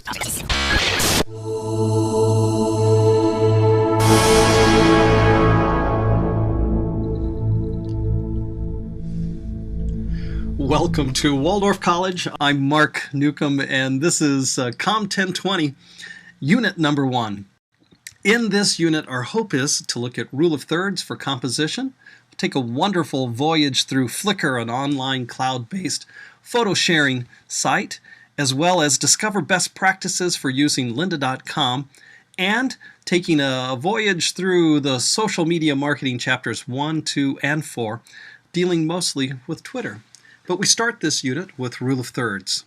Welcome to Waldorf College. I'm Mark Newcomb, and this is COM 1020, Unit number 1. In this unit, our hope is to look at rule of thirds for composition, take a wonderful voyage through Flickr, an online cloud-based photo sharing site, as well as discover best practices for using lynda.com, and taking a voyage through the social media marketing chapters 1, 2, and 4, dealing mostly with Twitter. But we start this unit with rule of thirds.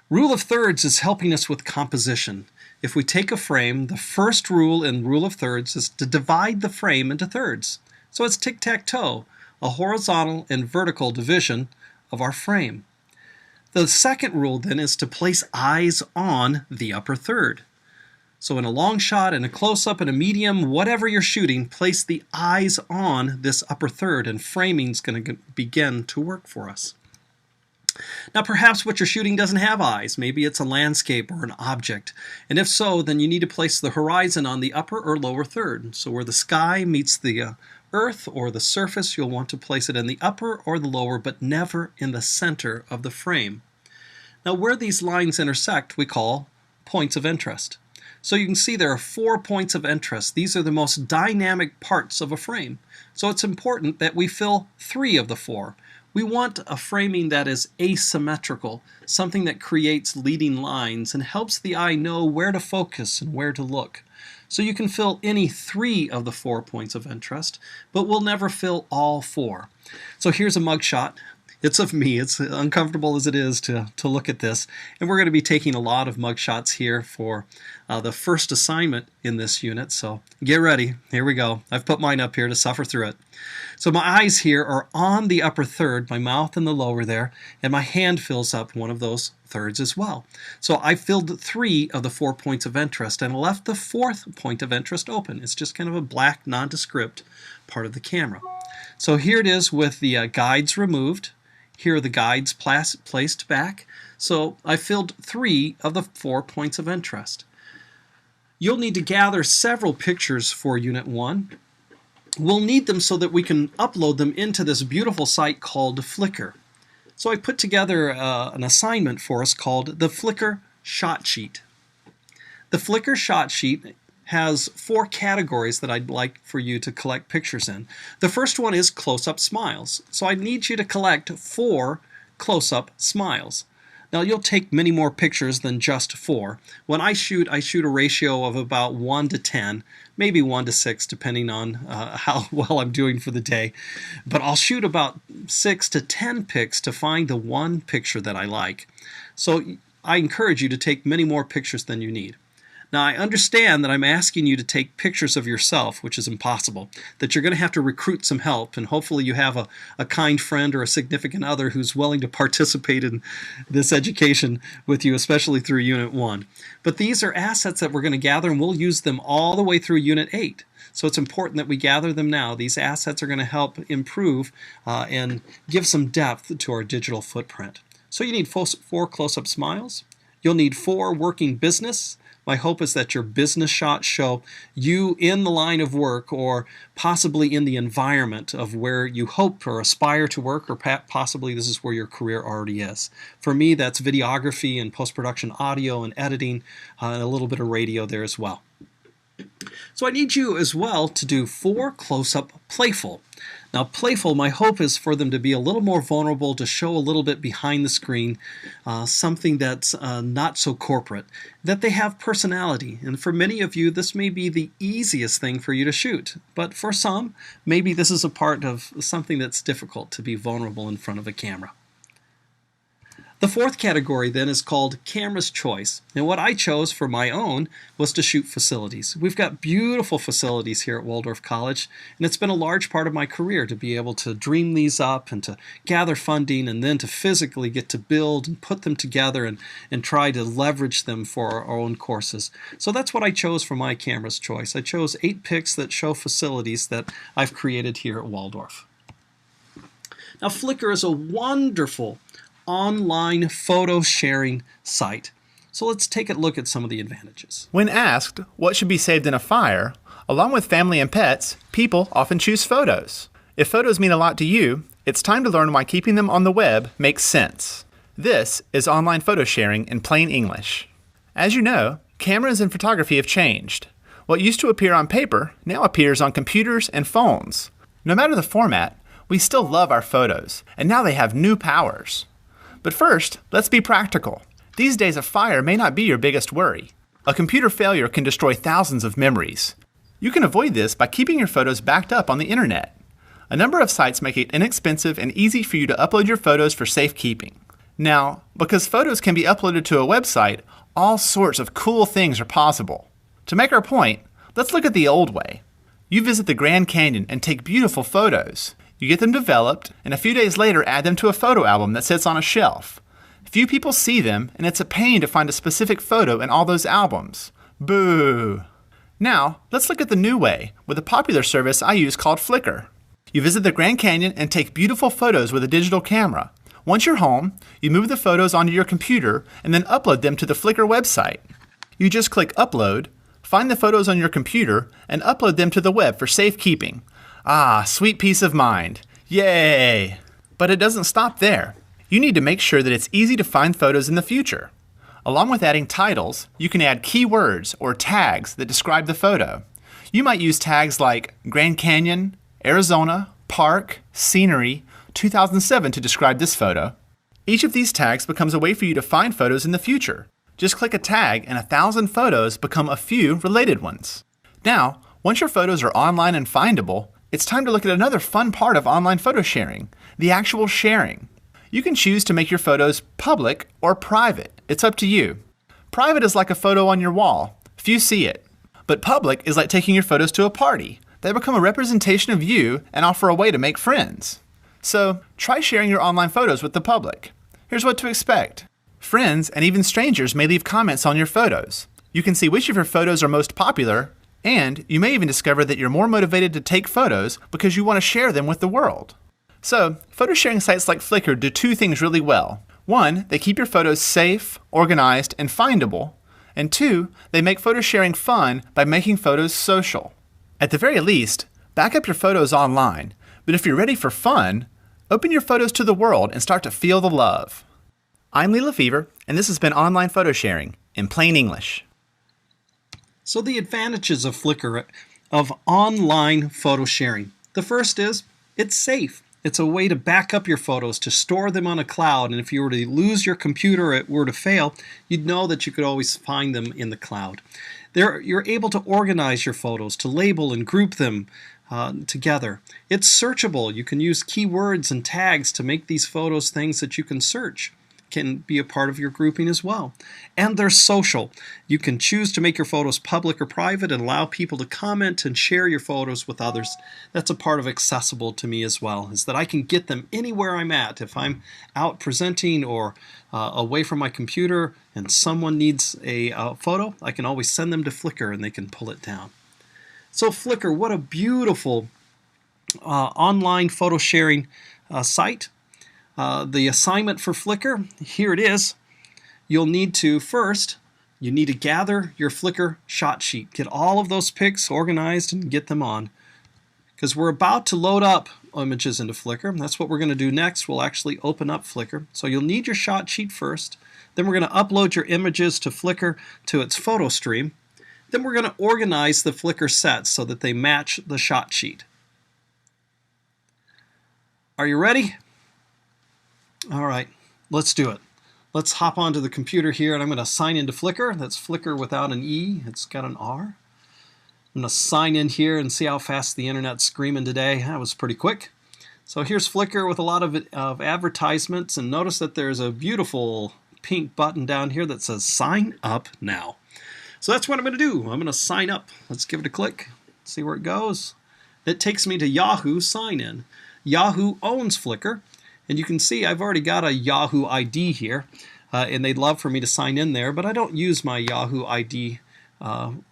Rule of thirds is helping us with composition. If we take a frame, the first rule in rule of thirds is to divide the frame into thirds. So it's tic-tac-toe, a horizontal and vertical division of our frame. The second rule then is to place eyes on the upper third. So in a long shot, in a close-up, in a medium, whatever you're shooting, place the eyes on this upper third, and framing is going to begin to work for us. Now perhaps what you're shooting doesn't have eyes. Maybe it's a landscape or an object. And if so, then you need to place the horizon on the upper or lower third. So where the sky meets the earth or the surface, you'll want to place it in the upper or the lower, but never in the center of the frame. Now where these lines intersect, we call points of interest. So you can see there are 4 points of interest. These are the most dynamic parts of a frame. So it's important that we fill 3 of the 4. We want a framing that is asymmetrical, something that creates leading lines and helps the eye know where to focus and where to look. So you can fill any 3 of the 4 points of interest, but we'll never fill all 4. So here's a mugshot. It's of me. It's uncomfortable as it is to look at this. And we're going to be taking a lot of mugshots here for the first assignment in this unit. So get ready. Here we go. I've put mine up here to suffer through it. So my eyes here are on the upper third, my mouth in the lower there, and my hand fills up one of those thirds as well. So I filled 3 of the 4 points of interest and left the 4th point of interest open. It's just kind of a black, nondescript part of the camera. So here it is with the guides removed. Here are the guides placed back. So I filled 3 of the 4 points of interest. You'll need to gather several pictures for Unit 1. We'll need them so that we can upload them into this beautiful site called Flickr. So I put together an assignment for us called the Flickr Shot Sheet. The Flickr Shot Sheet has 4 categories that I'd like for you to collect pictures in. The first one is close-up smiles. So I need you to collect 4 close-up smiles. Now you'll take many more pictures than just 4. When I shoot a ratio of about 1 to 10, maybe 1 to 6 depending on how well I'm doing for the day. But I'll shoot about 6 to 10 pics to find the one picture that I like. So I encourage you to take many more pictures than you need. Now I understand that I'm asking you to take pictures of yourself, which is impossible, that you're going to have to recruit some help, and hopefully you have a kind friend or a significant other who's willing to participate in this education with you, especially through Unit 1. But these are assets that we're going to gather, and we'll use them all the way through Unit 8. So it's important that we gather them now. These assets are going to help improve and give some depth to our digital footprint. So you need 4 close-up smiles. You'll need 4 working business. My hope is that your business shots show you in the line of work or possibly in the environment of where you hope or aspire to work, or possibly this is where your career already is. For me, that's videography and post-production audio and editing and a little bit of radio there as well. So I need you as well to do 4 close-up playful. Now playful, my hope is for them to be a little more vulnerable, to show a little bit behind the screen, something that's not so corporate, that they have personality. And for many of you, this may be the easiest thing for you to shoot. But for some, maybe this is a part of something that's difficult, to be vulnerable in front of a camera. The 4th category then is called Camera's Choice. And what I chose for my own was to shoot facilities. We've got beautiful facilities here at Waldorf College, and it's been a large part of my career to be able to dream these up and to gather funding and then to physically get to build and put them together and try to leverage them for our own courses. So that's what I chose for my Camera's Choice. I chose 8 pics that show facilities that I've created here at Waldorf. Now Flickr is a wonderful online photo sharing site. So let's take a look at some of the advantages. When asked what should be saved in a fire, along with family and pets, people often choose photos. If photos mean a lot to you, it's time to learn why keeping them on the web makes sense. This is online photo sharing in plain English. As you know, cameras and photography have changed. What used to appear on paper now appears on computers and phones. No matter the format, we still love our photos, and now they have new powers. But first, let's be practical. These days, a fire may not be your biggest worry. A computer failure can destroy thousands of memories. You can avoid this by keeping your photos backed up on the internet. A number of sites make it inexpensive and easy for you to upload your photos for safekeeping. Now, because photos can be uploaded to a website, all sorts of cool things are possible. To make our point, let's look at the old way. You visit the Grand Canyon and take beautiful photos. You get them developed, and a few days later add them to a photo album that sits on a shelf. Few people see them, and it's a pain to find a specific photo in all those albums. Boo! Now, let's look at the new way, with a popular service I use called Flickr. You visit the Grand Canyon and take beautiful photos with a digital camera. Once you're home, you move the photos onto your computer and then upload them to the Flickr website. You just click Upload, find the photos on your computer, and upload them to the web for safekeeping. Ah, sweet peace of mind. Yay! But it doesn't stop there. You need to make sure that it's easy to find photos in the future. Along with adding titles, you can add keywords or tags that describe the photo. You might use tags like Grand Canyon, Arizona, Park, Scenery, 2007 to describe this photo. Each of these tags becomes a way for you to find photos in the future. Just click a tag and 1,000 photos become a few related ones. Now, once your photos are online and findable, it's time to look at another fun part of online photo sharing, the actual sharing. You can choose to make your photos public or private. It's up to you. Private is like a photo on your wall. Few see it. But public is like taking your photos to a party. They become a representation of you and offer a way to make friends. So, try sharing your online photos with the public. Here's what to expect. Friends and even strangers may leave comments on your photos. You can see which of your photos are most popular, and you may even discover that you're more motivated to take photos because you want to share them with the world. So, photo sharing sites like Flickr do two things really well. One, they keep your photos safe, organized, and findable. And two, they make photo sharing fun by making photos social. At the very least, back up your photos online. But if you're ready for fun, open your photos to the world and start to feel the love. I'm Lee Lefevre, and this has been Online Photo Sharing in plain English. So the advantages of Flickr, of online photo sharing. The first is, it's safe. It's a way to back up your photos, to store them on a cloud, and if you were to lose your computer or it were to fail, you'd know that you could always find them in the cloud. You're able to organize your photos, to label and group them together. It's searchable. You can use keywords and tags to make these photos things that you can search. Can be a part of your grouping as well. And they're social. You can choose to make your photos public or private and allow people to comment and share your photos with others. That's a part of accessible to me as well, is that I can get them anywhere I'm at. If I'm out presenting or away from my computer and someone needs a photo, I can always send them to Flickr and they can pull it down. So Flickr, what a beautiful online photo sharing site. The assignment for Flickr, here it is. You'll need to you need to gather your Flickr shot sheet. Get all of those pics organized and get them on. Because we're about to load up images into Flickr. That's what we're going to do next. We'll actually open up Flickr. So you'll need your shot sheet first. Then we're going to upload your images to Flickr to its photo stream. Then we're going to organize the Flickr sets so that they match the shot sheet. Are you ready? All right, let's do it. Let's hop onto the computer here, and I'm going to sign into Flickr. That's Flickr without an E. It's got an R. I'm going to sign in here and see how fast the internet's screaming today. That was pretty quick. So here's Flickr with a lot of advertisements, and notice that there's a beautiful pink button down here that says Sign Up Now. So that's what I'm going to do. I'm going to sign up. Let's give it a click, see where it goes. It takes me to Yahoo sign in. Yahoo owns Flickr. And you can see I've already got a Yahoo ID here, and they'd love for me to sign in there, but I don't use my Yahoo ID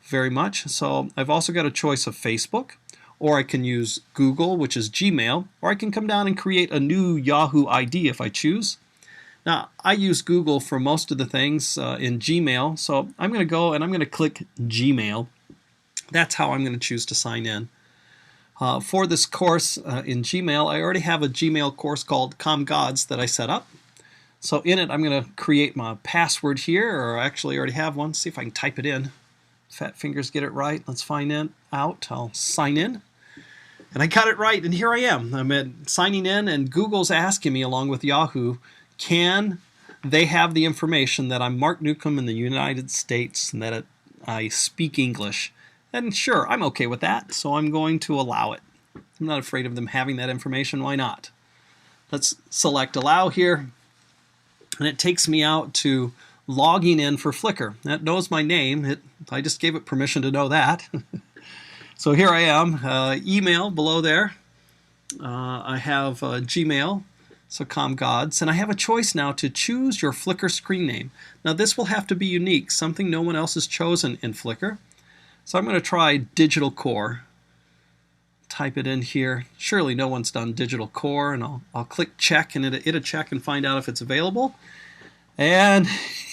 very much. So I've also got a choice of Facebook, or I can use Google, which is Gmail, or I can come down and create a new Yahoo ID if I choose. Now, I use Google for most of the things in Gmail, so I'm going to go and I'm going to click Gmail. That's how I'm going to choose to sign in. For this course in Gmail, I already have a Gmail course called CommGods that I set up. So in it, I'm going to create my password here, or I actually already have one. See if I can type it in. Fat fingers get it right. Let's find it out. I'll sign in. And I got it right, and here I am. I'm signing in, and Google's asking me, along with Yahoo, can they have the information that I'm Mark Newcomb in the United States and that I speak English? And sure, I'm okay with that, so I'm going to allow it. I'm not afraid of them having that information. Why not? Let's select Allow here, and it takes me out to logging in for Flickr. That knows my name. I just gave it permission to know that. So here I am, email below there. I have Gmail. So CommGods, and I have a choice now to choose your Flickr screen name. Now this will have to be unique, something no one else has chosen in Flickr. So I'm going to try Digital Core. Type it in here. Surely no one's done Digital Core, and I'll click check, and it'll check and find out if it's available. And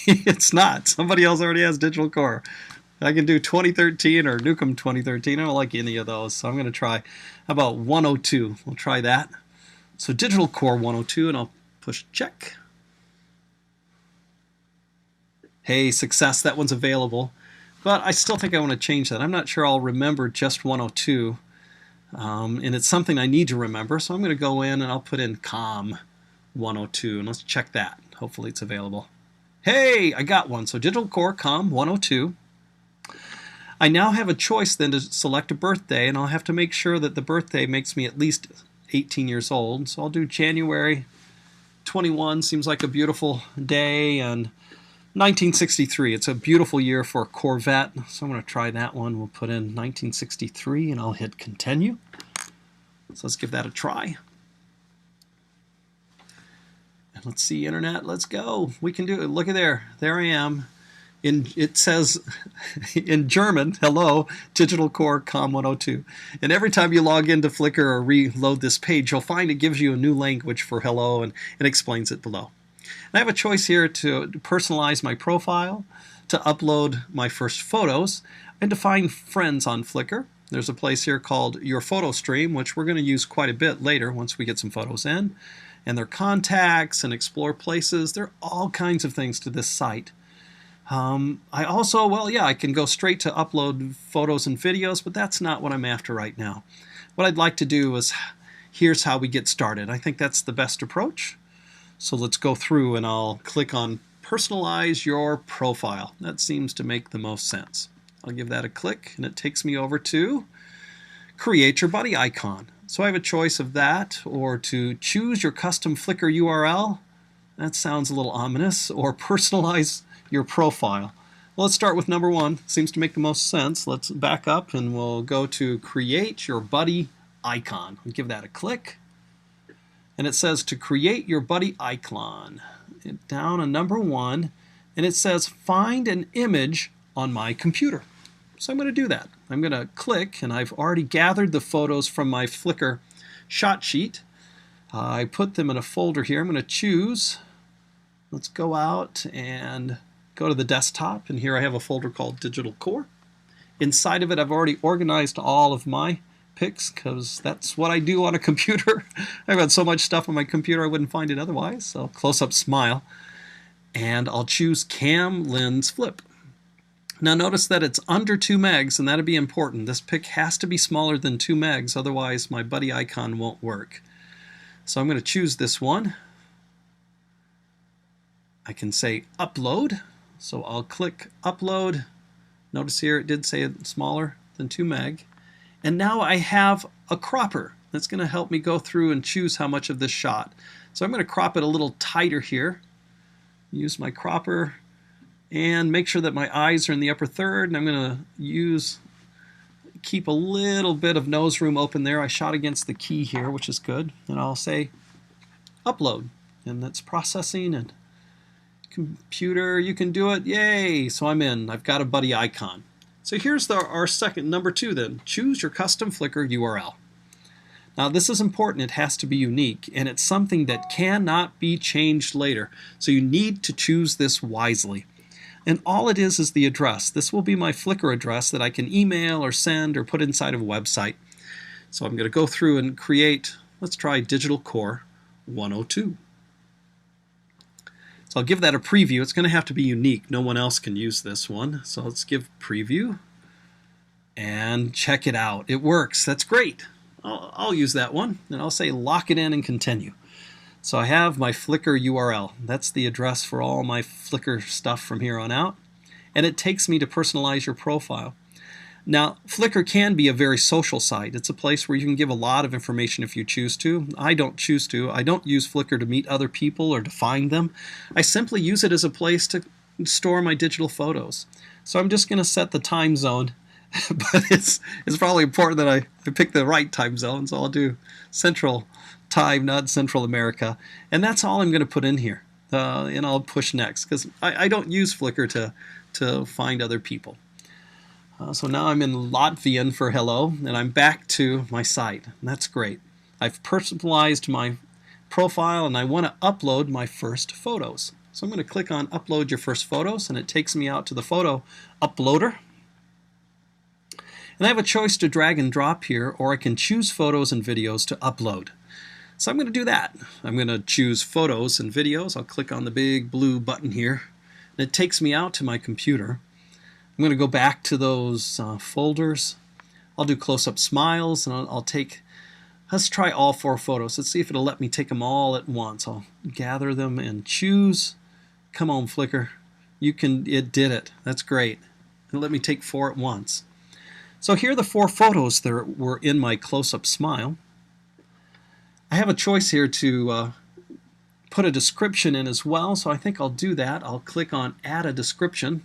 it's not. Somebody else already has Digital Core. I can do 2013 or Newcomb 2013. I don't like any of those, so I'm going to try. How about 102? We'll try that. So Digital Core 102, and I'll push check. Hey, success, that one's available. But I still think I want to change that. I'm not sure I'll remember just 102. And it's something I need to remember, so I'm going to go in and I'll put in COM 102, and let's check that. Hopefully it's available. Hey, I got one. So Digital Core COM 102. I now have a choice then to select a birthday, and I'll have to make sure that the birthday makes me at least 18 years old. So I'll do January 21, seems like a beautiful day, and 1963. It's a beautiful year for a Corvette, so I'm going to try that one. We'll put in 1963, and I'll hit continue. So let's give that a try. And let's see, internet, let's go. We can do it. Look at there. There I am. It says in German, hello, Digital Core COM 102. And every time you log into Flickr or reload this page, you'll find it gives you a new language for hello, and it explains it below. And I have a choice here to personalize my profile, to upload my first photos, and to find friends on Flickr. There's a place here called Your Photo Stream, which we're going to use quite a bit later once we get some photos in. And their contacts and explore places. There are all kinds of things to this site. I also, I can go straight to upload photos and videos, but that's not what I'm after right now. What I'd like to do is, here's how we get started. I think that's the best approach. So let's go through, and I'll click on Personalize Your Profile. That seems to make the most sense. I'll give that a click, and it takes me over to Create Your Buddy icon. So I have a choice of that, or to choose your custom Flickr URL. That sounds a little ominous. Or personalize your profile. Well, let's start with number one. Seems to make the most sense. Let's back up, and we'll go to Create Your Buddy icon. We'll give that a click. And it says to create your buddy icon. Down on number one, and it says find an image on my computer. So I'm going to do that. I'm going to click, and I've already gathered the photos from my Flickr shot sheet. I put them in a folder here. I'm going to choose. Let's go out and go to the desktop, and here I have a folder called Digital Core. Inside of it, I've already organized all of my pics, because that's what I do on a computer. I've got so much stuff on my computer I wouldn't find it otherwise. So close-up smile, and I'll choose Cam Lens Flip. Now notice that it's under 2 megs, and that'll be important. This pic has to be smaller than 2 megs, otherwise my buddy icon won't work. So I'm going to choose this one. I can say upload, so I'll click upload. Notice here it did say it's smaller than 2 meg. And now I have a cropper that's going to help me go through and choose how much of this shot. So I'm going to crop it a little tighter here. Use my cropper and make sure that my eyes are in the upper third. And I'm going to keep a little bit of nose room open there. I shot against the key here, which is good. And I'll say upload. And that's processing, and computer, you can do it. Yay! So I'm in. I've got a buddy icon. So here's our second, number two then. Choose your custom Flickr URL. Now this is important. It has to be unique, and it's something that cannot be changed later. So you need to choose this wisely. And all it is the address. This will be my Flickr address that I can email or send or put inside of a website. So I'm going to go through and create, let's try Digital Core 102. So I'll give that a preview. It's going to have to be unique. No one else can use this one. So let's give preview and check it out. It works. That's great. I'll use that one, and I'll say lock it in and continue. So I have my Flickr URL. That's the address for all my Flickr stuff from here on out. And it takes me to personalize your profile. Now, Flickr can be a very social site. It's a place where you can give a lot of information if you choose to. I don't choose to. I don't use Flickr to meet other people or to find them. I simply use it as a place to store my digital photos. So I'm just going to set the time zone. But it's probably important that I pick the right time zone, so I'll do Central Time, not Central America. And that's all I'm going to put in here. And I'll push next, because I don't use Flickr to find other people. So now I'm in Latvian for hello, and I'm back to my site. And that's great. I've personalized my profile, and I want to upload my first photos. So I'm going to click on Upload Your First Photos, and it takes me out to the photo uploader. And I have a choice to drag and drop here, or I can choose photos and videos to upload. So I'm going to do that. I'm going to choose photos and videos. I'll click on the big blue button here, and it takes me out to my computer. I'm going to go back to those folders. I'll do close-up smiles, and I'll take, let's try all 4 photos. Let's see if it'll let me take them all at once. I'll gather them and choose. Come on, Flickr. It did it. That's great. And let me take 4 at once. So here are the 4 photos that were in my close-up smile. I have a choice here to put a description in as well, so I think I'll do that. I'll click on Add a Description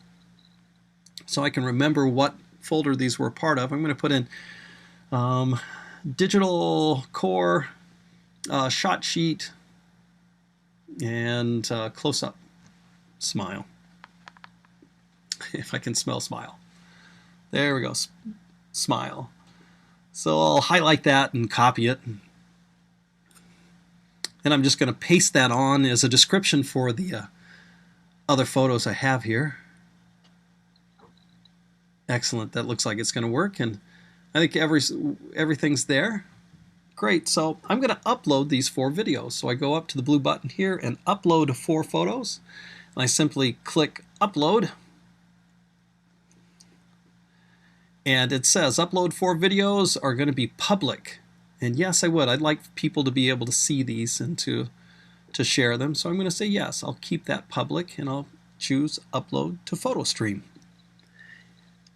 so I can remember what folder these were a part of. I'm going to put in Digital Core, Shot Sheet, and Close-Up Smile. If I can smell smile. There we go. Smile. So I'll highlight that and copy it. And I'm just going to paste that on as a description for the other photos I have here. Excellent. That looks like it's going to work, and I think everything's there. Great. So I'm going to upload these 4 videos. So I go up to the blue button here and upload 4 photos. And I simply click Upload. And it says upload 4 videos are going to be public. And yes, I would. I'd like people to be able to see these and to share them. So I'm going to say yes. I'll keep that public, and I'll choose Upload to PhotoStream.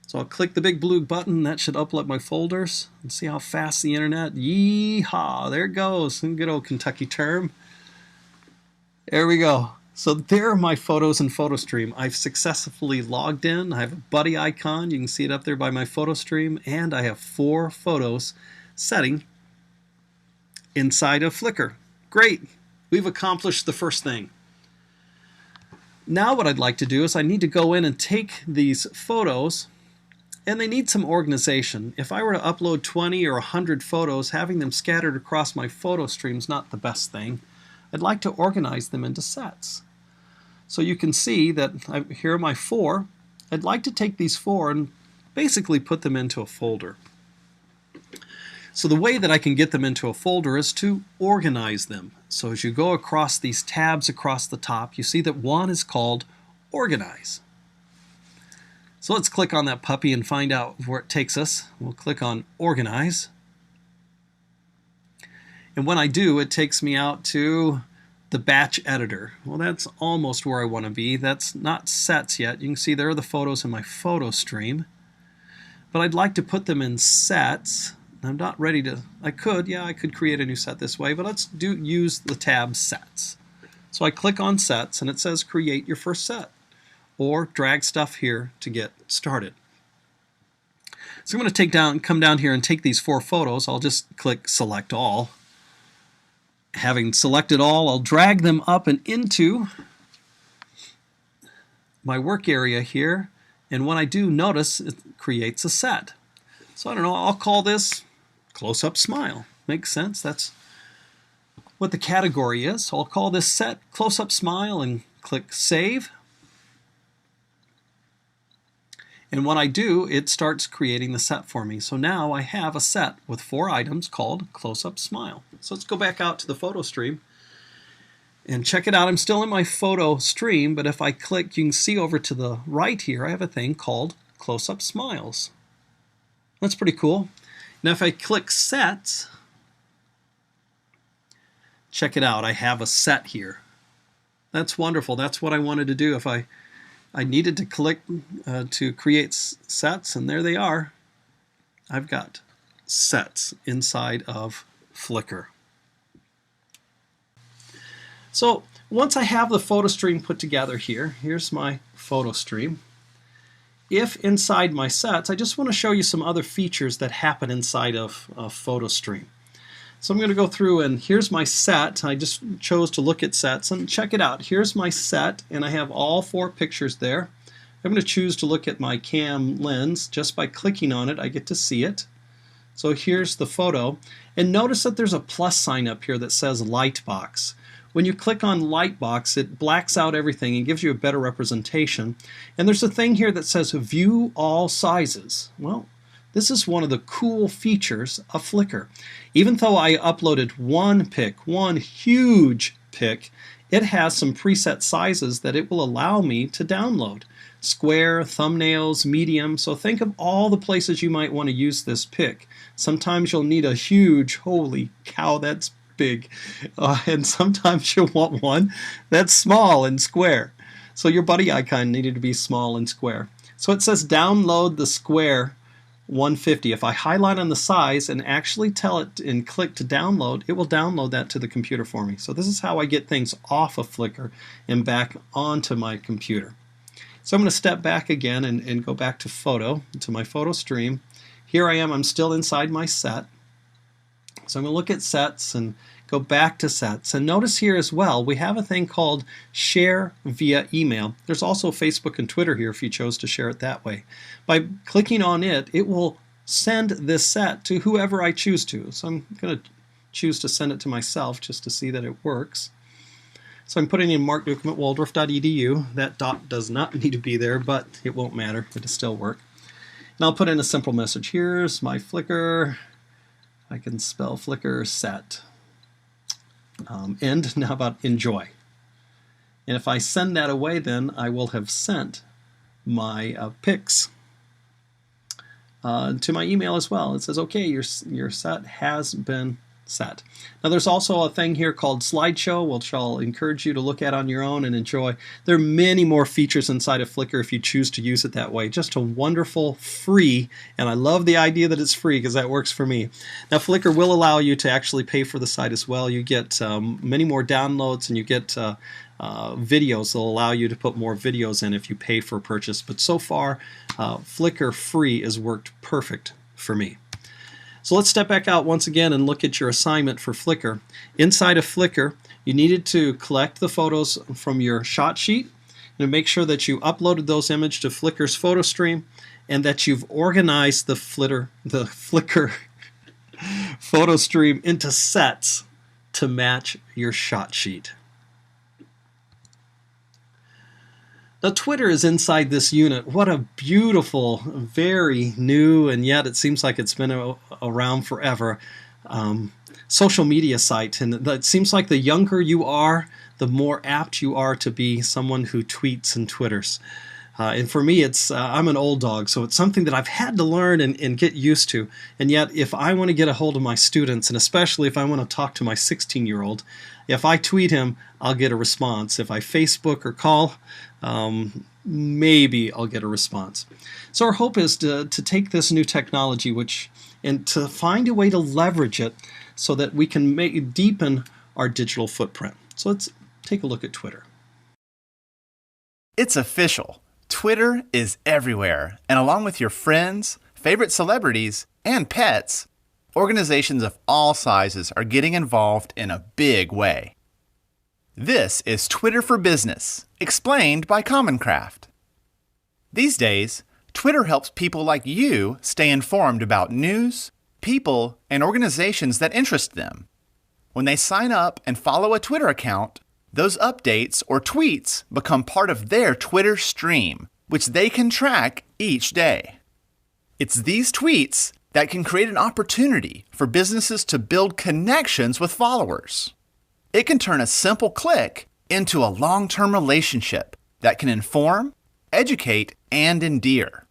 So I'll click the big blue button. That should upload my folders. And see how fast the internet. Yeehaw! There it goes. Good old Kentucky term. There we go. So there are my photos in PhotoStream. I've successfully logged in. I have a buddy icon. You can see it up there by my PhotoStream. And I have 4 photos setting inside of Flickr. Great. We've accomplished the first thing. Now what I'd like to do is I need to go in and take these photos, and they need some organization. If I were to upload 20 or 100 photos, having them scattered across my PhotoStream is not the best thing. I'd like to organize them into sets. So you can see that here are my 4. I'd like to take these 4 and basically put them into a folder. So the way that I can get them into a folder is to organize them. So as you go across these tabs across the top, you see that one is called Organize. So let's click on that puppy and find out where it takes us. We'll click on Organize. And when I do, it takes me out to the batch editor. Well, that's almost where I want to be. That's not sets yet. You can see there are the photos in my PhotoStream. But I'd like to put them in sets. I'm not ready to, I could create a new set this way, but let's use the tab Sets. So I click on Sets, and it says Create Your First Set, or drag stuff here to get started. So I'm going to come down here and take these 4 photos. I'll just click Select All. Having selected all, I'll drag them up and into my work area here, and when I do, notice it creates a set. So I don't know, I'll call this Close-Up Smile. Makes sense. That's what the category is. So I'll call this set close-up smile and click Save. And when I do, it starts creating the set for me. So now I have a set with 4 items called Close-Up Smile. So let's go back out to the photo stream and check it out. I'm still in my photo stream, but if I click, you can see over to the right here, I have a thing called Close-Up Smiles. That's pretty cool. Now if I click Sets, check it out. I have a set here. That's wonderful. That's what I wanted to do. If I needed to click to create sets, and there they are. I've got sets inside of Flickr. So once I have the photo stream put together here, here's my photo stream. If inside my sets, I just want to show you some other features that happen inside of a photo stream. So I'm going to go through, and here's my set. I just chose to look at sets, and check it out. Here's my set, and I have all 4 pictures there. I'm going to choose to look at my cam lens. Just by clicking on it, I get to see it. So here's the photo, and notice that there's a plus sign up here that says Lightbox. When you click on Lightbox, it blacks out everything and gives you a better representation. And there's a thing here that says View All Sizes. Well, this is one of the cool features of Flickr. Even though I uploaded one huge pic, it has some preset sizes that it will allow me to download. Square, thumbnails, medium. So think of all the places you might want to use this pic. Sometimes you'll need a huge, holy cow, that's big. And sometimes you'll want one that's small and square. So your buddy icon needed to be small and square. So it says download the square 150. If I highlight on the size and actually tell it and click to download, it will download that to the computer for me. So this is how I get things off of Flickr and back onto my computer. So I'm going to step back again and go back to photo, to my photo stream. Here I am, I'm still inside my set. So I'm going to look at sets and go back to sets. And notice here as well, we have a thing called share via email. There's also Facebook and Twitter here if you chose to share it that way. By clicking on it, it will send this set to whoever I choose to. So I'm going to choose to send it to myself just to see that it works. So I'm putting in marknewcomb@waldorf.edu. That dot does not need to be there, but it won't matter. It'll still work. And I'll put in a simple message. Here's my Flickr. I can spell Flickr set. And now about enjoy. And if I send that away, then I will have sent my pics to my email as well. It says, okay, your set has been set. Now there's also a thing here called Slideshow, which I'll encourage you to look at on your own and enjoy. There are many more features inside of Flickr if you choose to use it that way. Just a wonderful free, and I love the idea that it's free because that works for me. Now Flickr will allow you to actually pay for the site as well. You get many more downloads, and you get videos that will allow you to put more videos in if you pay for a purchase. But so far, Flickr free has worked perfect for me. So let's step back out once again and look at your assignment for Flickr. Inside of Flickr, you needed to collect the photos from your shot sheet and make sure that you uploaded those images to Flickr's photo stream and that you've organized the Flickr photo stream into sets to match your shot sheet. Now Twitter is inside this unit. What a beautiful, very new, and yet it seems like it's been around forever, social media site. And it seems like the younger you are, the more apt you are to be someone who tweets and twitters. And for me, I'm an old dog, so it's something that I've had to learn and get used to. And yet, if I want to get a hold of my students, and especially if I want to talk to my 16-year-old, if I tweet him, I'll get a response. If I Facebook or call, maybe I'll get a response. So our hope is to take this new technology and to find a way to leverage it so that we can deepen our digital footprint. So let's take a look at Twitter. It's official. Twitter is everywhere, and along with your friends, favorite celebrities, and pets, organizations of all sizes are getting involved in a big way. This is Twitter for Business, explained by Commoncraft. These days, Twitter helps people like you stay informed about news, people, and organizations that interest them. When they sign up and follow a Twitter account, those updates or tweets become part of their Twitter stream, which they can track each day. It's these tweets that can create an opportunity for businesses to build connections with followers. It can turn a simple click into a long-term relationship that can inform, educate, and endear.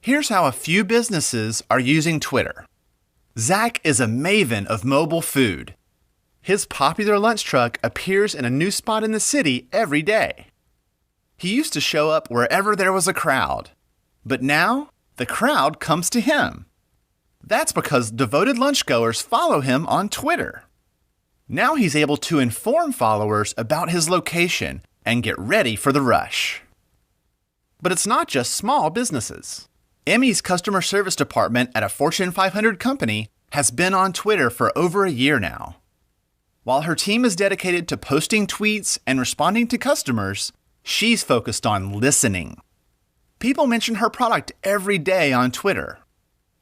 Here's how a few businesses are using Twitter. Zach is a maven of mobile food. His popular lunch truck appears in a new spot in the city every day. He used to show up wherever there was a crowd, but now the crowd comes to him. That's because devoted lunchgoers follow him on Twitter. Now he's able to inform followers about his location and get ready for the rush. But it's not just small businesses. Emmy's customer service department at a Fortune 500 company has been on Twitter for over a year now. While her team is dedicated to posting tweets and responding to customers, she's focused on listening. People mention her product every day on Twitter.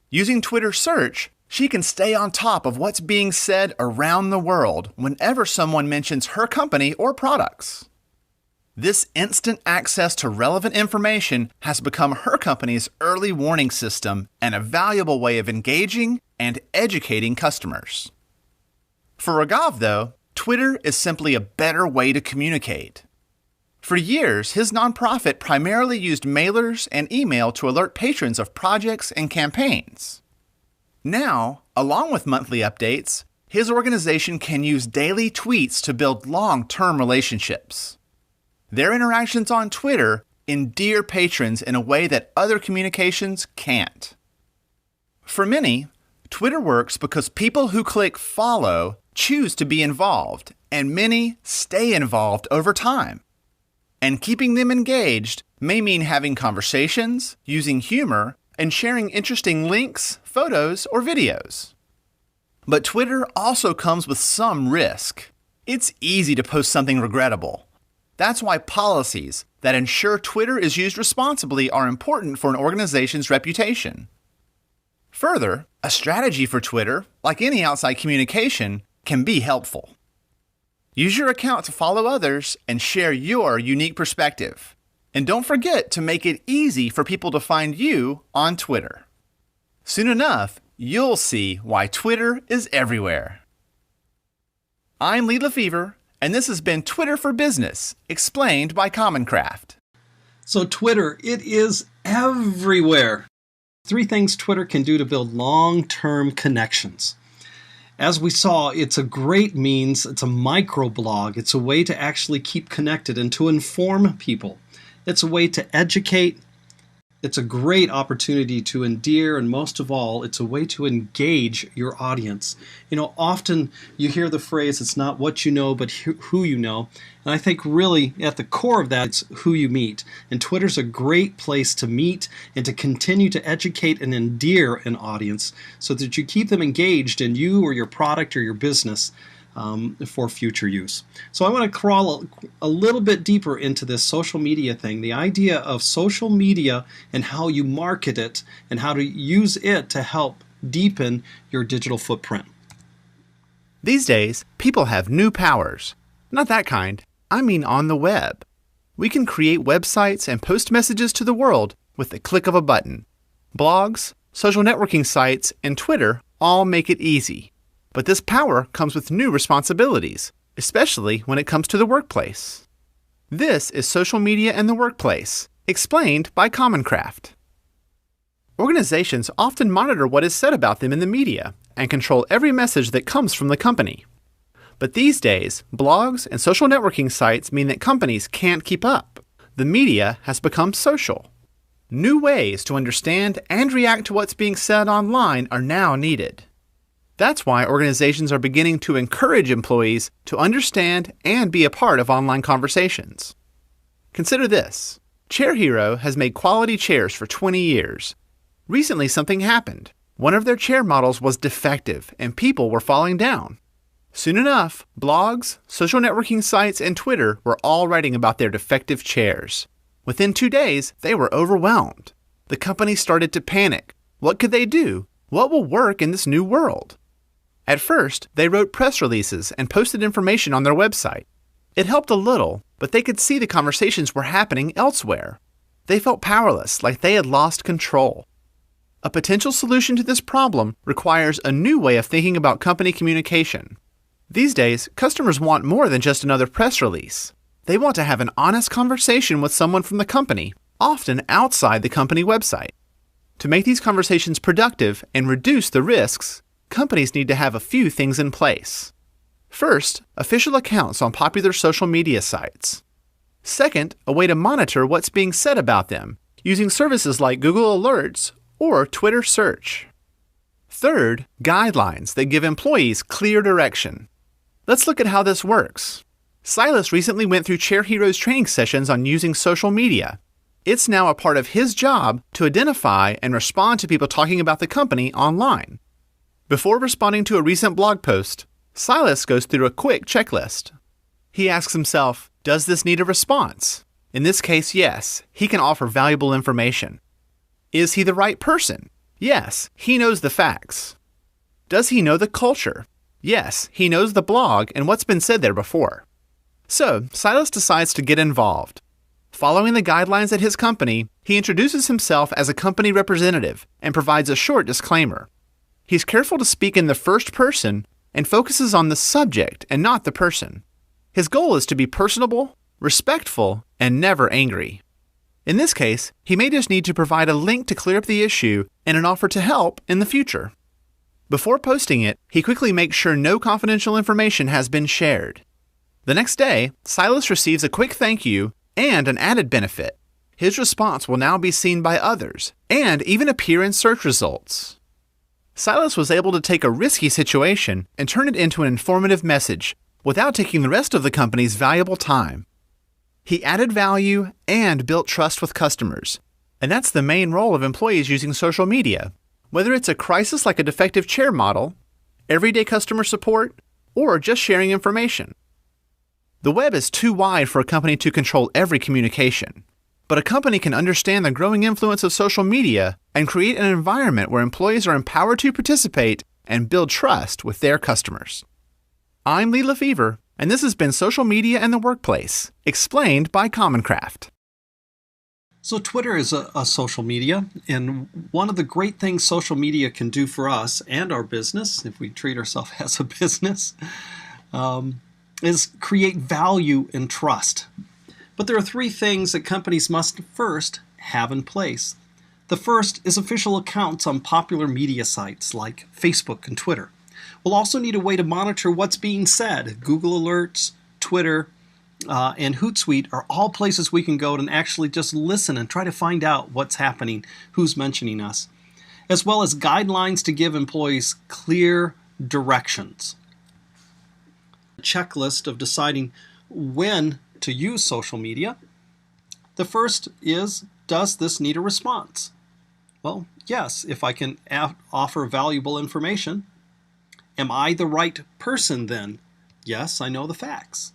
Using Twitter search, she can stay on top of what's being said around the world whenever someone mentions her company or products. This instant access to relevant information has become her company's early warning system and a valuable way of engaging and educating customers. For Raghav, though, Twitter is simply a better way to communicate. For years, his nonprofit primarily used mailers and email to alert patrons of projects and campaigns. Now, along with monthly updates, his organization can use daily tweets to build long-term relationships. Their interactions on Twitter endear patrons in a way that other communications can't. For many, Twitter works because people who click follow choose to be involved, and many stay involved over time. And keeping them engaged may mean having conversations, using humor, and sharing interesting links, photos, or videos. But Twitter also comes with some risk. It's easy to post something regrettable. That's why policies that ensure Twitter is used responsibly are important for an organization's reputation. Further, a strategy for Twitter, like any outside communication, can be helpful. Use your account to follow others and share your unique perspective. And don't forget to make it easy for people to find you on Twitter. Soon enough, you'll see why Twitter is everywhere. I'm Lee Lefevre, and this has been Twitter for Business, explained by Commoncraft. So Twitter, it is everywhere. 3 things Twitter can do to build long-term connections. As we saw, it's a great means, it's a microblog, it's a way to actually keep connected and to inform people. It's a way to educate, it's a great opportunity to endear, and most of all, it's a way to engage your audience. You know, often you hear the phrase, it's not what you know, but who you know. And I think really at the core of that, it's who you meet. And Twitter's a great place to meet and to continue to educate and endear an audience so that you keep them engaged in you or your product or your business for future use. So I want to crawl a little bit deeper into this social media thing, the idea of social media and how you market it and how to use it to help deepen your digital footprint. These days, people have new powers. Not that kind. I mean on the web. We can create websites and post messages to the world with the click of a button. Blogs, social networking sites, and Twitter all make it easy. But this power comes with new responsibilities, especially when it comes to the workplace. This is Social Media and the Workplace, explained by Commoncraft. Organizations often monitor what is said about them in the media and control every message that comes from the company. But these days, blogs and social networking sites mean that companies can't keep up. The media has become social. New ways to understand and react to what's being said online are now needed. That's why organizations are beginning to encourage employees to understand and be a part of online conversations. Consider this. Chair Hero has made quality chairs for 20 years. Recently, something happened. One of their chair models was defective and people were falling down. Soon enough, blogs, social networking sites, and Twitter were all writing about their defective chairs. Within 2 days, they were overwhelmed. The company started to panic. What could they do? What will work in this new world? At first, they wrote press releases and posted information on their website. It helped a little, but they could see the conversations were happening elsewhere. They felt powerless, like they had lost control. A potential solution to this problem requires a new way of thinking about company communication. These days, customers want more than just another press release. They want to have an honest conversation with someone from the company, often outside the company website. To make these conversations productive and reduce the risks, companies need to have a few things in place. First, official accounts on popular social media sites. Second, a way to monitor what's being said about them, using services like Google Alerts or Twitter Search. Third, guidelines that give employees clear direction. Let's look at how this works. Silas recently went through Chair Hero's training sessions on using social media. It's now a part of his job to identify and respond to people talking about the company online. Before responding to a recent blog post, Silas goes through a quick checklist. He asks himself, does this need a response? In this case, yes, he can offer valuable information. Is he the right person? Yes, he knows the facts. Does he know the culture? Yes, he knows the blog and what's been said there before. So, Silas decides to get involved. Following the guidelines at his company, he introduces himself as a company representative and provides a short disclaimer. He's careful to speak in the first person and focuses on the subject and not the person. His goal is to be personable, respectful, and never angry. In this case, he may just need to provide a link to clear up the issue and an offer to help in the future. Before posting it, he quickly makes sure no confidential information has been shared. The next day, Silas receives a quick thank you and an added benefit. His response will now be seen by others and even appear in search results. Silas was able to take a risky situation and turn it into an informative message without taking the rest of the company's valuable time. He added value and built trust with customers, and that's the main role of employees using social media, whether it's a crisis like a defective chair model, everyday customer support, or just sharing information. The web is too wide for a company to control every communication, but a company can understand the growing influence of social media and create an environment where employees are empowered to participate and build trust with their customers. I'm Lee Lefevre, and this has been Social Media and the Workplace, explained by Commoncraft. So Twitter is a social media, and one of the great things social media can do for us and our business, if we treat ourselves as a business, is create value and trust. But there are three things that companies must first have in place. The first is official accounts on popular media sites like Facebook and Twitter. We'll also need a way to monitor what's being said. Google Alerts, Twitter, and Hootsuite are all places we can go and actually just listen and try to find out what's happening, who's mentioning us, as well as guidelines to give employees clear directions. A checklist of deciding when to use social media. The first is, does this need a response? Well, yes, if I can offer valuable information. Am I the right person then? Yes, I know the facts.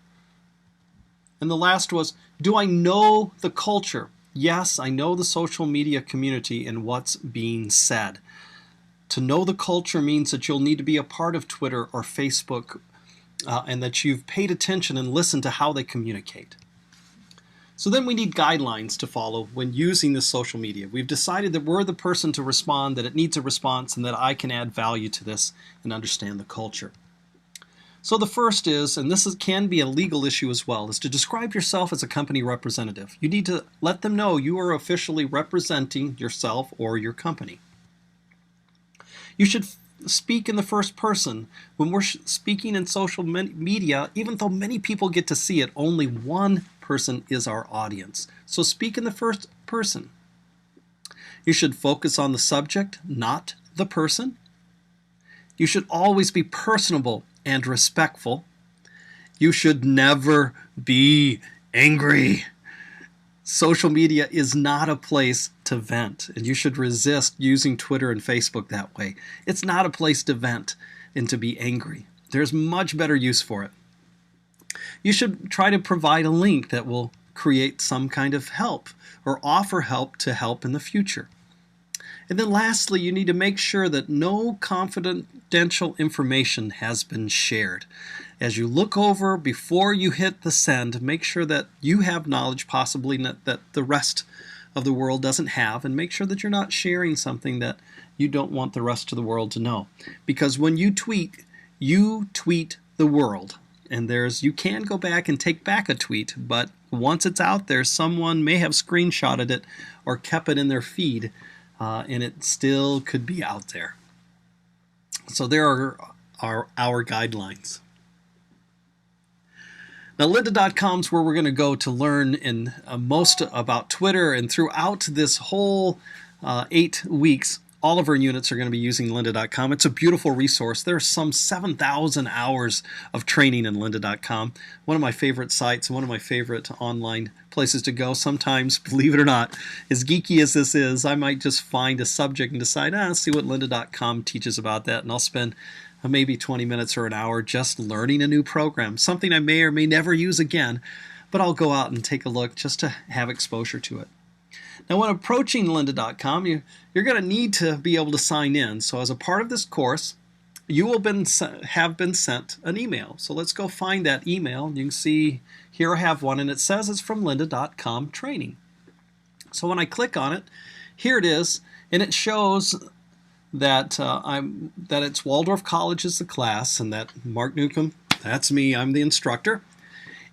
And the last was, do I know the culture? Yes, I know the social media community and what's being said. To know the culture means that you'll need to be a part of Twitter or Facebook and that you've paid attention and listened to how they communicate. So then we need guidelines to follow when using this social media. We've decided that we're the person to respond, that it needs a response, and that I can add value to this and understand the culture. So the first is, and this can be a legal issue as well, is to describe yourself as a company representative. You need to let them know you are officially representing yourself or your company. You should speak in the first person. When we're speaking in social media, even though many people get to see it, only one person is our audience. So speak in the first person. You should focus on the subject, not the person. You should always be personable and respectful. You should never be angry. Social media is not a place to vent, and you should resist using Twitter and Facebook that way. It's not a place to vent and to be angry. There's much better use for it. You should try to provide a link that will create some kind of help or offer help to help in the future. And then lastly, you need to make sure that no confidential information has been shared. As you look over before you hit the send, make sure that you have knowledge possibly that the rest of the world doesn't have, and make sure that you're not sharing something that you don't want the rest of the world to know. Because when you tweet the world. And you can go back and take back a tweet, but once it's out there, someone may have screenshotted it or kept it in their feed, and it still could be out there. So there are our guidelines. Now, lynda.com is where we're going to go to learn most about Twitter, and throughout this whole 8 weeks, all of our units are going to be using lynda.com. It's a beautiful resource. There's some 7,000 hours of training in lynda.com. One of my favorite sites, one of my favorite online places to go. Sometimes, believe it or not, as geeky as this is, I might just find a subject and decide, see what lynda.com teaches about that, and I'll spend maybe 20 minutes or an hour just learning a new program, something I may or may never use again, but I'll go out and take a look just to have exposure to it. Now, when approaching lynda.com, you're going to need to be able to sign in. So as a part of this course, you will have been sent an email. So let's go find that email. You can see here I have one, and it says it's from lynda.com training. So when I click on it, here it is, and it shows that that it's Waldorf College is the class, and that Mark Newcomb, that's me, I'm the instructor.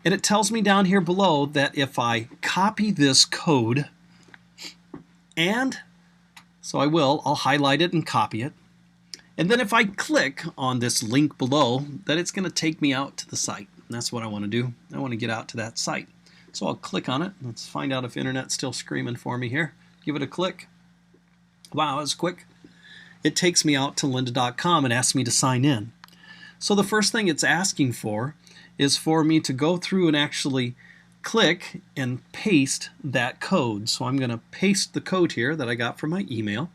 And it tells me down here below that if I copy this code, I'll highlight it and copy it. And then if I click on this link below, that it's going to take me out to the site. And that's what I want to do. I want to get out to that site. So I'll click on it. Let's find out if internet's still screaming for me here. Give it a click. Wow, that was quick. It takes me out to lynda.com and asks me to sign in. So the first thing it's asking for is for me to go through and actually click and paste that code. So I'm going to paste the code here that I got from my email.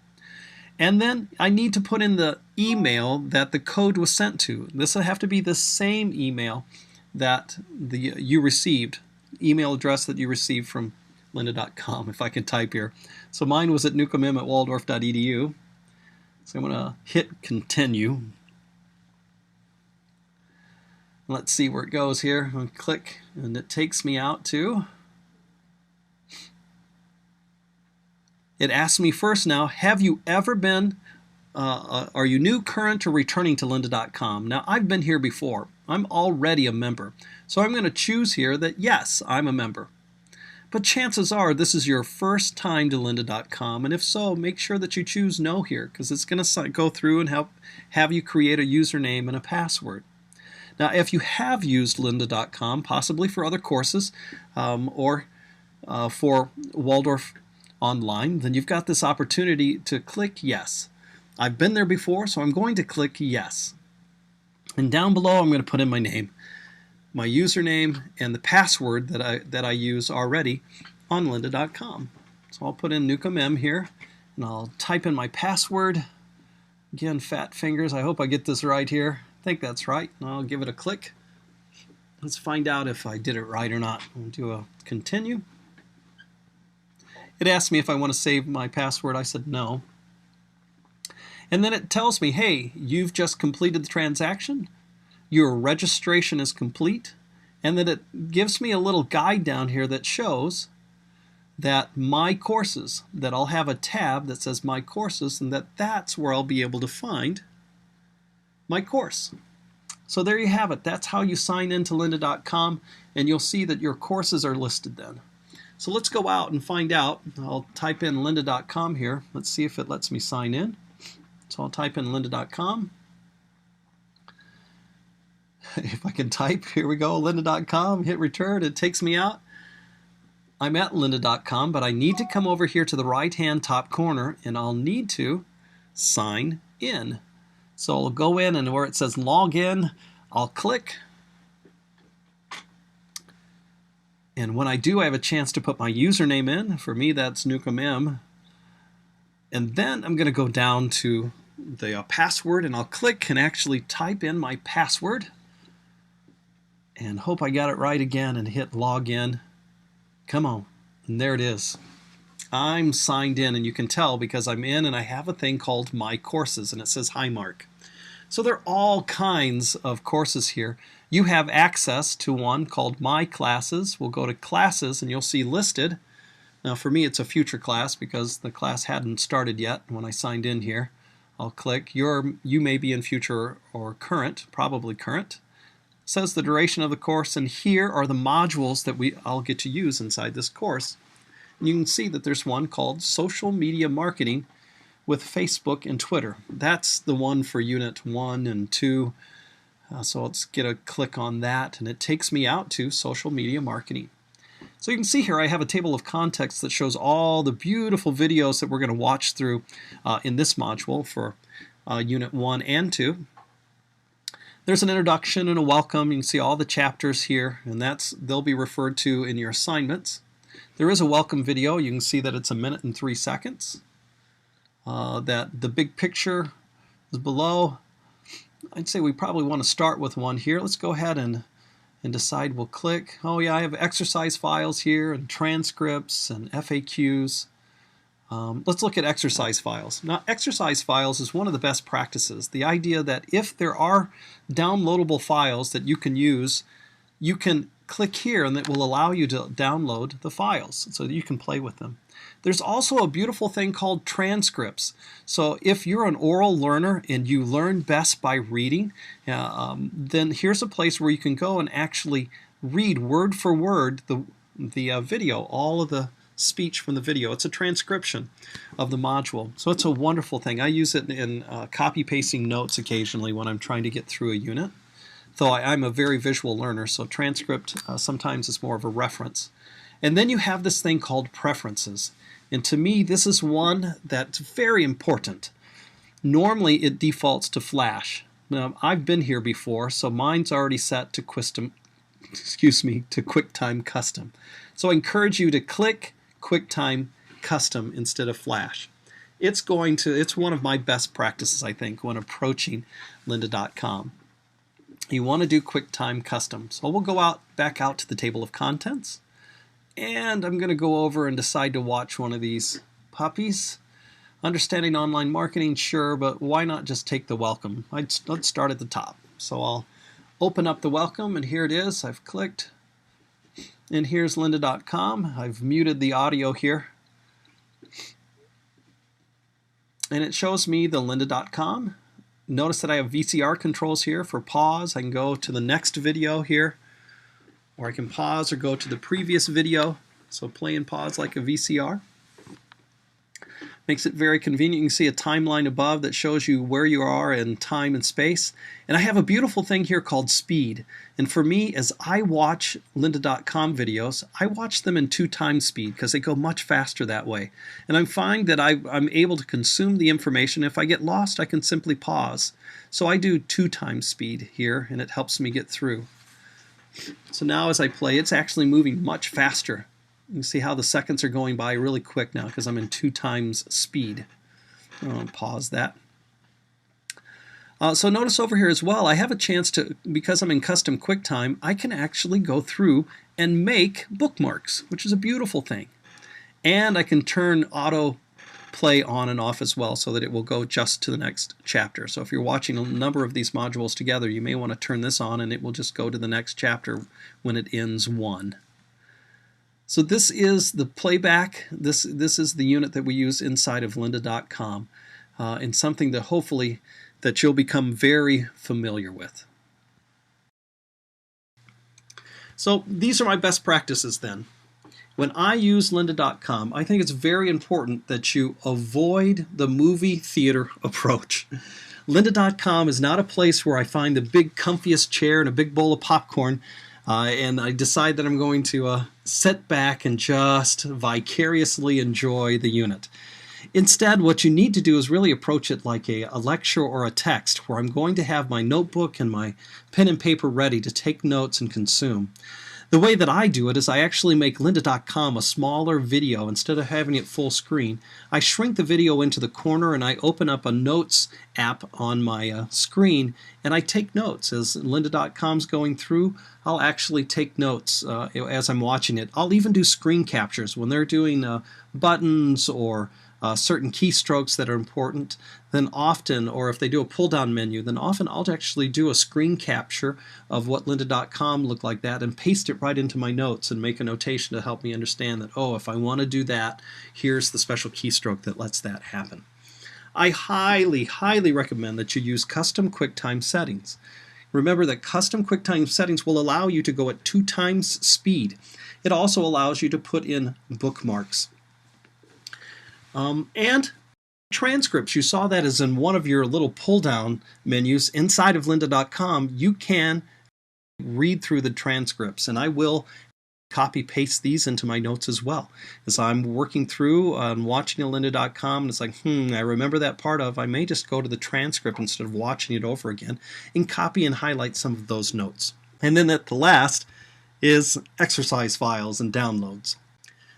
And then I need to put in the email that the code was sent to. This will have to be the same email that you received, email address that you received from lynda.com, if I can type here. So mine was at newcomm@waldorf.edu. So I'm going to hit continue. Let's see where it goes here. I'm going to click, and it takes me out to... It asks me first now, have you ever been, are you new, current, or returning to lynda.com? Now, I've been here before. I'm already a member. So I'm going to choose here that, yes, I'm a member. But chances are this is your first time to lynda.com, and if so, make sure that you choose no here, because it's going to go through and have you create a username and a password. Now, if you have used lynda.com, possibly for other courses or for Waldorf Online, then you've got this opportunity to click yes. I've been there before, so I'm going to click yes. And down below, I'm going to put in my name, my username, and the password that I use already on lynda.com. So I'll put in Newcomb M here, and I'll type in my password. Again, fat fingers. I hope I get this right here. I think that's right. And I'll give it a click. Let's find out if I did it right or not. I'll do a continue. It asked me if I want to save my password. I said no. And then it tells me, hey, you've just completed the transaction. Your registration is complete. And then it gives me a little guide down here that shows that my courses, that I'll have a tab that says my courses, and that's where I'll be able to find my course. So there you have it. That's how you sign into lynda.com, and you'll see that your courses are listed then. So let's go out and find out. I'll type in lynda.com here. Let's see if it lets me sign in. So I'll type in lynda.com. If I can type, here we go, lynda.com, hit return, it takes me out. I'm at lynda.com, but I need to come over here to the right-hand top corner, and I'll need to sign in. So I'll go in, and where it says log in, I'll click. And when I do, I have a chance to put my username in. For me, that's Newcomb M. And then I'm going to go down to the password, and I'll click and actually type in my password. And hope I got it right again and hit log in. Come on. And there it is. I'm signed in, and you can tell because I'm in and I have a thing called My Courses, and it says Hi Mark. So there are all kinds of courses here. You have access to one called My Classes. We'll go to Classes and you'll see listed. Now for me it's a future class because the class hadn't started yet when I signed in here. I'll click. You may be in future or current, probably current. It says the duration of the course, and here are the modules that I'll get to use inside this course. And you can see that there's one called Social Media Marketing with Facebook and Twitter. That's the one for Unit 1 and 2. So let's get a click on that, and it takes me out to Social Media Marketing. So you can see here I have a table of contents that shows all the beautiful videos that we're going to watch through in this module for Unit 1 and 2. There's an introduction and a welcome. You can see all the chapters here, and they'll be referred to in your assignments. There is a welcome video. You can see that it's 1 minute and 3 seconds. That the big picture is below. I'd say we probably want to start with one here. Let's go ahead and decide. We'll click. Oh yeah, I have exercise files here and transcripts and FAQs. Let's look at exercise files. Now, exercise files is one of the best practices. The idea that if there are downloadable files that you can use, you can click here and it will allow you to download the files so that you can play with them. There's also a beautiful thing called transcripts. So if you're an oral learner and you learn best by reading, then here's a place where you can go and actually read word for word the video, all of the speech from the video. It's a transcription of the module. So it's a wonderful thing. I use it in copy-pasting notes occasionally when I'm trying to get through a unit. Though I'm a very visual learner, so transcript sometimes is more of a reference. And then you have this thing called preferences. And to me, this is one that's very important. Normally, it defaults to Flash. Now, I've been here before, so mine's already set to QuickTime Custom. So I encourage you to click QuickTime Custom instead of Flash. It's one of my best practices, I think, when approaching lynda.com. You want to do QuickTime Custom. So we'll go back out to the table of contents, and I'm going to go over and decide to watch one of these puppies. Understanding online marketing, sure, but why not just take the welcome? Let's start at the top. So I'll open up the welcome, and here it is. I've clicked, and here's lynda.com. I've muted the audio here, and it shows me the lynda.com. Notice that I have VCR controls here for pause. I can go to the next video here, or I can pause or go to the previous video. So play and pause like a VCR. Makes it very convenient. You can see a timeline above that shows you where you are in time and space. And I have a beautiful thing here called speed. And for me, as I watch lynda.com videos, I watch them in 2x speed because they go much faster that way. And I find that I'm able to consume the information. If I get lost, I can simply pause. So I do 2x speed here, and it helps me get through. So now as I play, it's actually moving much faster. You can see how the seconds are going by really quick now because I'm in 2x speed. I'll pause that. So notice over here as well, I have a chance to, because I'm in custom QuickTime, I can actually go through and make bookmarks, which is a beautiful thing. And I can turn auto play on and off as well so that it will go just to the next chapter. So if you're watching a number of these modules together, you may want to turn this on and it will just go to the next chapter when it ends one. So this is the playback. This is the unit that we use inside of lynda.com, and something that hopefully that you'll become very familiar with. So these are my best practices then. When I use lynda.com, I think it's very important that you avoid the movie theater approach. Lynda.com is not a place where I find the big comfiest chair and a big bowl of popcorn and I decide that I'm going to sit back and just vicariously enjoy the unit. Instead, what you need to do is really approach it like a lecture or a text, where I'm going to have my notebook and my pen and paper ready to take notes and consume. The way that I do it is I actually make lynda.com a smaller video. Instead of having it full screen, I shrink the video into the corner and I open up a notes app on my screen and I take notes. As lynda.com's going through, I'll actually take notes as I'm watching it. I'll even do screen captures when they're doing buttons or certain keystrokes that are important. Then often, or if they do a pull-down menu, then often I'll actually do a screen capture of what lynda.com looked like that and paste it right into my notes and make a notation to help me understand that, oh, if I want to do that, here's the special keystroke that lets that happen. I highly, highly recommend that you use custom QuickTime settings. Remember that custom QuickTime settings will allow you to go at 2 times speed. It also allows you to put in bookmarks. And transcripts. You saw that as in one of your little pull-down menus inside of lynda.com. You can read through the transcripts, and I will copy-paste these into my notes as well. As I'm working through, watching at lynda.com, and it's like, I remember that part of, I may just go to the transcript instead of watching it over again and copy and highlight some of those notes. And then at the last is exercise files and downloads.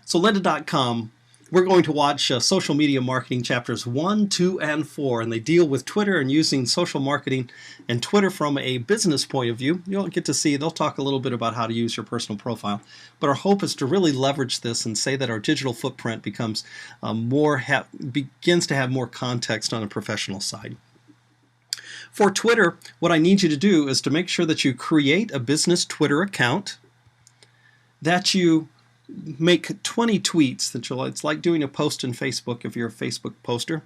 So lynda.com, we're going to watch Social Media Marketing Chapters 1, 2, and 4, and they deal with Twitter and using social marketing and Twitter from a business point of view. You'll get to see, they'll talk a little bit about how to use your personal profile, but our hope is to really leverage this and say that our digital footprint becomes begins to have more context on a professional side. For Twitter, what I need you to do is to make sure that you create a business Twitter account, that you make 20 tweets. It's like doing a post in Facebook if you're a Facebook poster,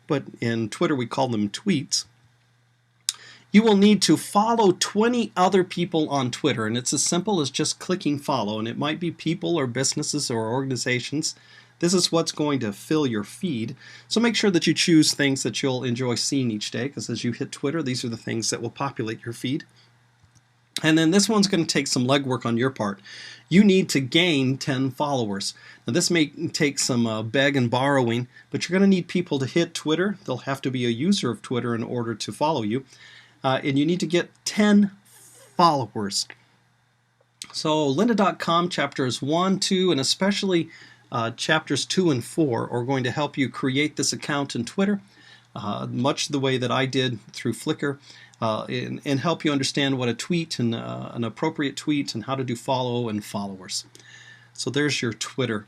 but in Twitter we call them tweets. You will need to follow 20 other people on Twitter, and it's as simple as just clicking follow, and it might be people or businesses or organizations. This is what's going to fill your feed. So make sure that you choose things that you'll enjoy seeing each day, because as you hit Twitter, these are the things that will populate your feed. And then this one's going to take some legwork on your part. You need to gain 10 followers. Now this may take some beg and borrowing, but you're going to need people to hit Twitter. They'll have to be a user of Twitter in order to follow you. And you need to get 10 followers. So lynda.com chapters 1, 2, and especially chapters 2 and 4 are going to help you create this account in Twitter, much the way that I did through Flickr. And help you understand what a tweet and an appropriate tweet and how to do follow and followers. So there's your Twitter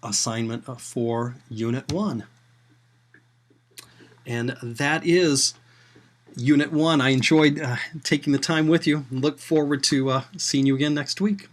assignment for Unit 1. And that is Unit 1. I enjoyed taking the time with you and look forward to seeing you again next week.